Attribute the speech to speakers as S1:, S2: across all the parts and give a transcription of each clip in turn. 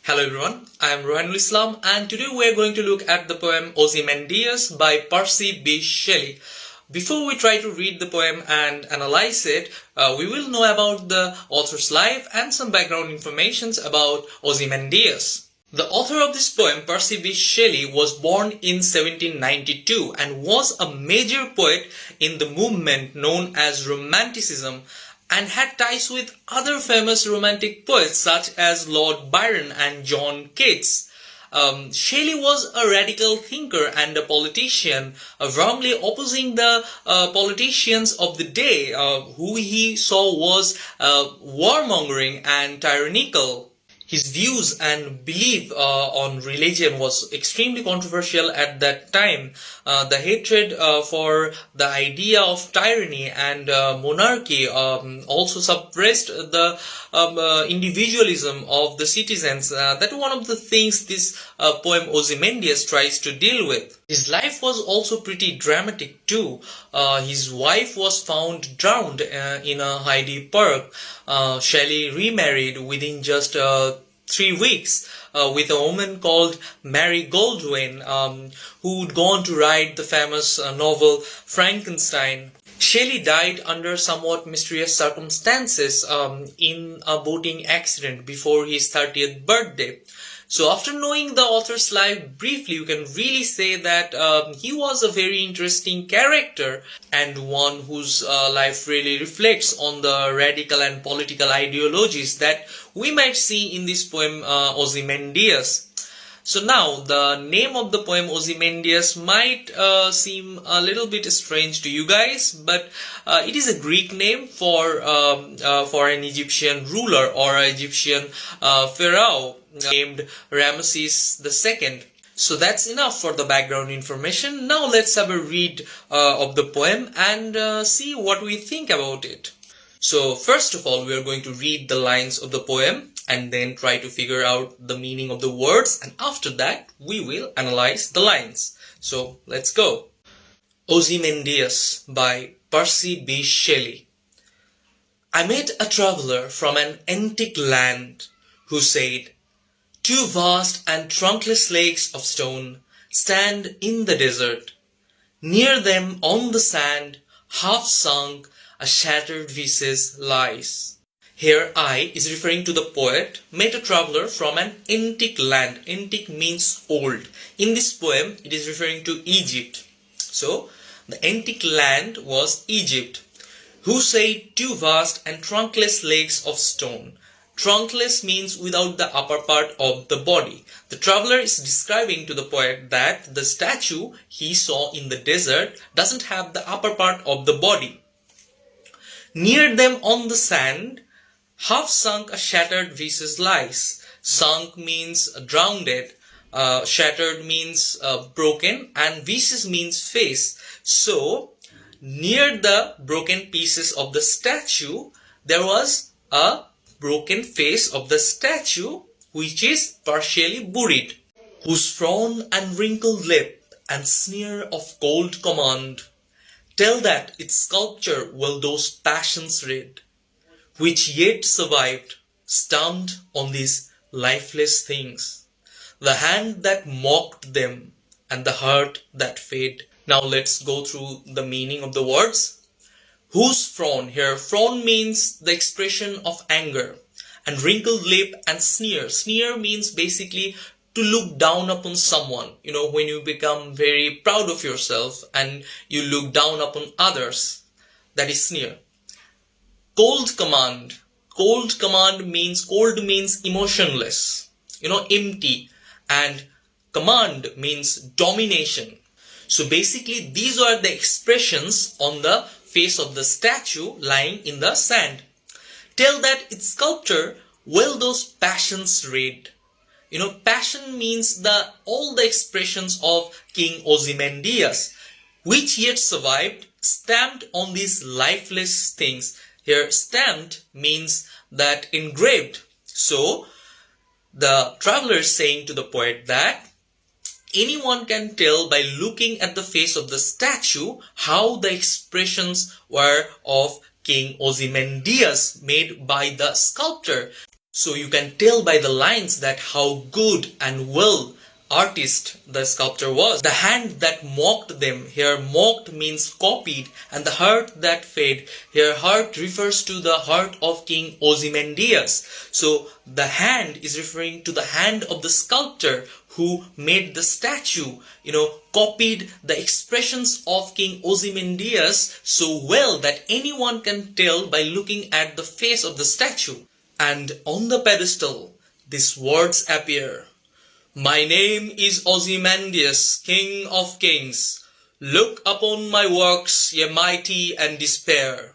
S1: Hello everyone, I am Rohanul Islam and today we are going to look at the poem Ozymandias by Percy B. Shelley. Before we try to read the poem and analyze it, we will know about the author's life and some background information about Ozymandias. The author of this poem, Percy B. Shelley, was born in 1792 and was a major poet in the movement known as Romanticism, and had ties with other famous romantic poets such as Lord Byron and John Keats. Shelley was a radical thinker and a politician, wrongly opposing the politicians of the day, who he saw was warmongering and tyrannical. His views and belief on religion was extremely controversial at that time. The hatred for the idea of tyranny and monarchy also suppressed the individualism of the citizens. That one of the things this poem Ozymandias tries to deal with. His life was also pretty dramatic too. His wife was found drowned in a Hyde Park. Shelley remarried within just 3 weeks with a woman called Mary Goldwyn, who'd gone to write the famous novel Frankenstein. Shelley died under somewhat mysterious circumstances in a boating accident before his 30th birthday. So after knowing the author's life briefly, you can really say that he was a very interesting character and one whose life really reflects on the radical and political ideologies that we might see in this poem Ozymandias. So now the name of the poem Ozymandias might seem a little bit strange to you guys, but it is a Greek name for an Egyptian ruler or an Egyptian pharaoh named Ramesses II. So that's enough for the background information. Now let's have a read of the poem and see what we think about it. So first of all, we are going to read the lines of the poem and then try to figure out the meaning of the words, and after that we will analyze the lines. So let's go. Ozymandias by Percy B. Shelley. I met a traveller from an antique land who said, "Two vast and trunkless lakes of stone stand in the desert. Near them on the sand, half sunk, a shattered vessel lies." Here I is referring to the poet, met a traveller from an antique land. Antique means old. In this poem, it is referring to Egypt. So, the antique land was Egypt. Who said two vast and trunkless lakes of stone. Trunkless means without the upper part of the body. The traveller is describing to the poet that the statue he saw in the desert doesn't have the upper part of the body. Near them on the sand, half sunk a shattered vessel lies. Sunk means drowned, shattered means broken, and vessel means face. So, near the broken pieces of the statue, there was a broken face of the statue which is partially buried, whose frown and wrinkled lip and sneer of cold command tell that its sculpture will those passions read, which yet survived, stamped on these lifeless things, the hand that mocked them and the heart that fed. Now let's go through the meaning of the words. Whose frown? Here frown means the expression of anger, and wrinkled lip and sneer. Sneer means basically to look down upon someone. You know, when you become very proud of yourself and you look down upon others, that is sneer. Cold command. Cold command means, cold means emotionless, empty, and command means domination. So basically these are the expressions on the face of the statue lying in the sand. Tell that its sculptor well those passions read. Passion means all the expressions of King Ozymandias, which yet survived, stamped on these lifeless things. Here stamped means that engraved. So the traveller is saying to the poet that anyone can tell by looking at the face of the statue how the expressions were of King Ozymandias made by the sculptor. So you can tell by the lines that how good and well artist the sculptor was. The hand that mocked them, here mocked means copied, and the heart that fed, here heart refers to the heart of King Ozymandias. So the hand is referring to the hand of the sculptor who made the statue, copied the expressions of King Ozymandias so well that anyone can tell by looking at the face of the statue. And on the pedestal, these words appear. My name is Ozymandias, King of Kings. Look upon my works, ye mighty, and despair.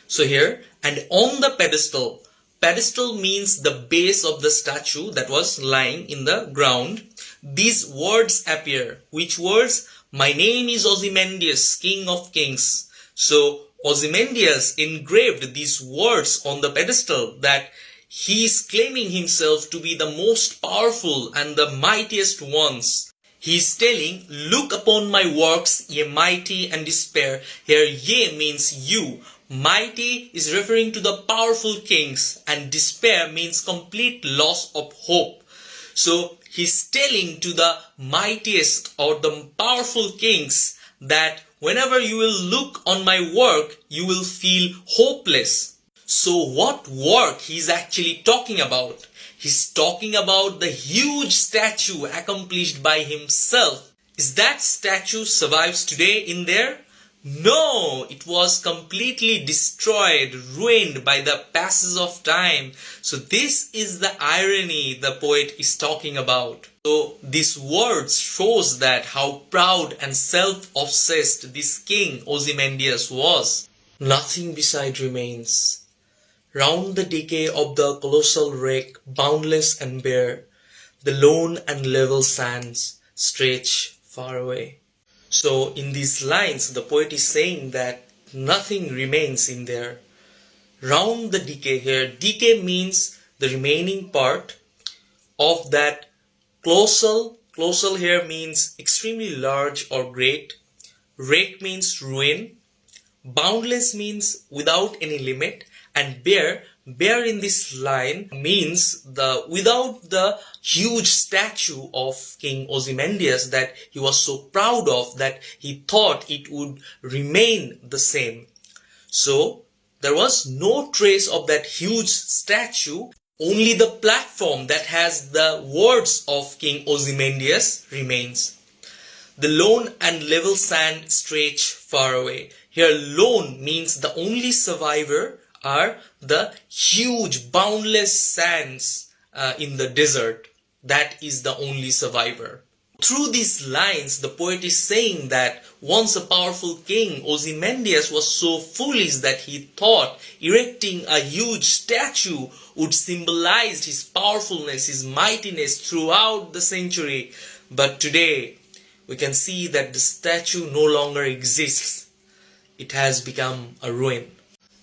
S1: So here, and on the pedestal, pedestal means the base of the statue that was lying in the ground. These words appear. Which words? My name is Ozymandias, King of Kings. So Ozymandias engraved these words on the pedestal that he is claiming himself to be the most powerful and the mightiest ones. He is telling, look upon my works, ye mighty, and despair. Here ye means you. Mighty is referring to the powerful kings, and despair means complete loss of hope. So he's telling to the mightiest or the powerful kings that whenever you will look on my work, you will feel hopeless. So what work he's actually talking about? He's talking about the huge statue accomplished by himself. Is that statue survives today in there? No, it was completely destroyed, ruined by the passage of time. So this is the irony the poet is talking about. So these words shows that how proud and self-obsessed this king Ozymandias was. Nothing beside remains. Round the decay of the colossal wreck, boundless and bare, the lone and level sands stretch far away. So in these lines, the poet is saying that nothing remains in there. Round the decay here, decay means the remaining part of that colossal. Colossal here means extremely large or great. Wreck means ruin. Boundless means without any limit. And bare in this line means without the huge statue of King Ozymandias that he was so proud of that he thought it would remain the same. So there was no trace of that huge statue, only the platform that has the words of King Ozymandias remains. The lone and level sand stretch far away. Here lone means the only survivor are the huge boundless sands in the desert. That is the only survivor. Through these lines, the poet is saying that once a powerful king, Ozymandias, was so foolish that he thought erecting a huge statue would symbolize his powerfulness, his mightiness throughout the century. But today, we can see that the statue no longer exists. It has become a ruin.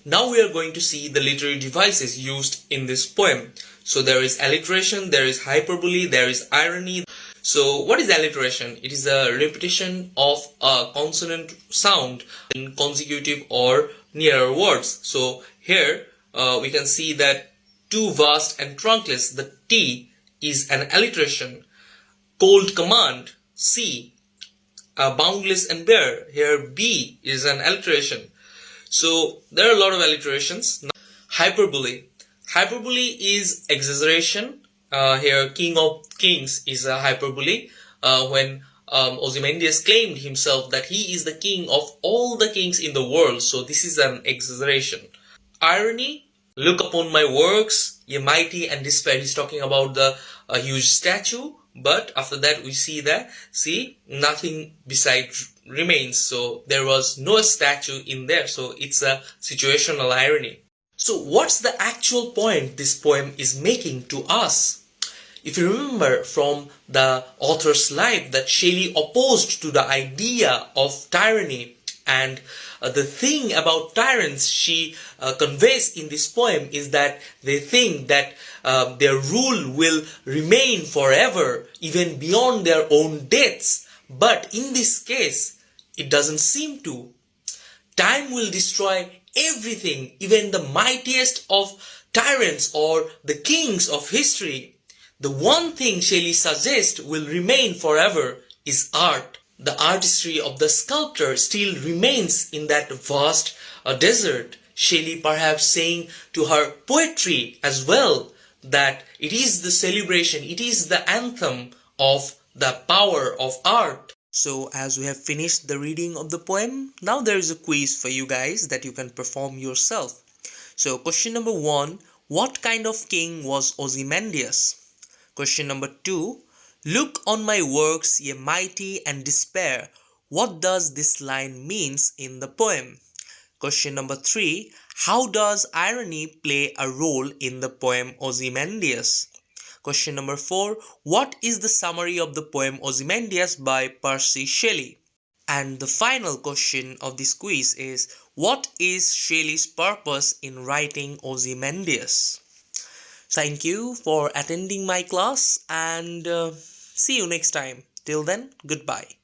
S1: Now we are going to see the literary devices used in this poem. So there is alliteration, there is hyperbole, there is irony. So what is alliteration? It is a repetition of a consonant sound in consecutive or nearer words. So here we can see that too vast and trunkless, the T is an alliteration. Cold command, C. Boundless and bare, here B is an alliteration. So there are a lot of alliterations. Hyperbole. Hyperbole is exaggeration. Here King of Kings is a hyperbole. When Ozymandias claimed himself that he is the king of all the kings in the world. So this is an exaggeration. Irony. Look upon my works, ye mighty, and despair. He's talking about the huge statue. But after that we see that, nothing beside remains. So there was no statue in there. So it's a situational irony. So what's the actual point this poem is making to us? If you remember from the author's life that Shelley opposed to the idea of tyranny, and the thing about tyrants she conveys in this poem is that they think that their rule will remain forever, even beyond their own deaths. But in this case, it doesn't seem to. Time will destroy everything, even the mightiest of tyrants or the kings of history, the one thing Shelley suggests will remain forever is art. The artistry of the sculptor still remains in that vast desert. Shelley perhaps saying to her poetry as well that it is the celebration, it is the anthem of the power of art. So as we have finished the reading of the poem, now there is a quiz for you guys that you can perform yourself. So question number 1, what kind of king was Ozymandias? Question number 2, look on my works, ye mighty, and despair. What does this line means in the poem? Question number 3, how does irony play a role in the poem Ozymandias? Question number 4, what is the summary of the poem Ozymandias by Percy Shelley? And the final question of this quiz is, what is Shelley's purpose in writing Ozymandias? Thank you for attending my class and see you next time. Till then, goodbye.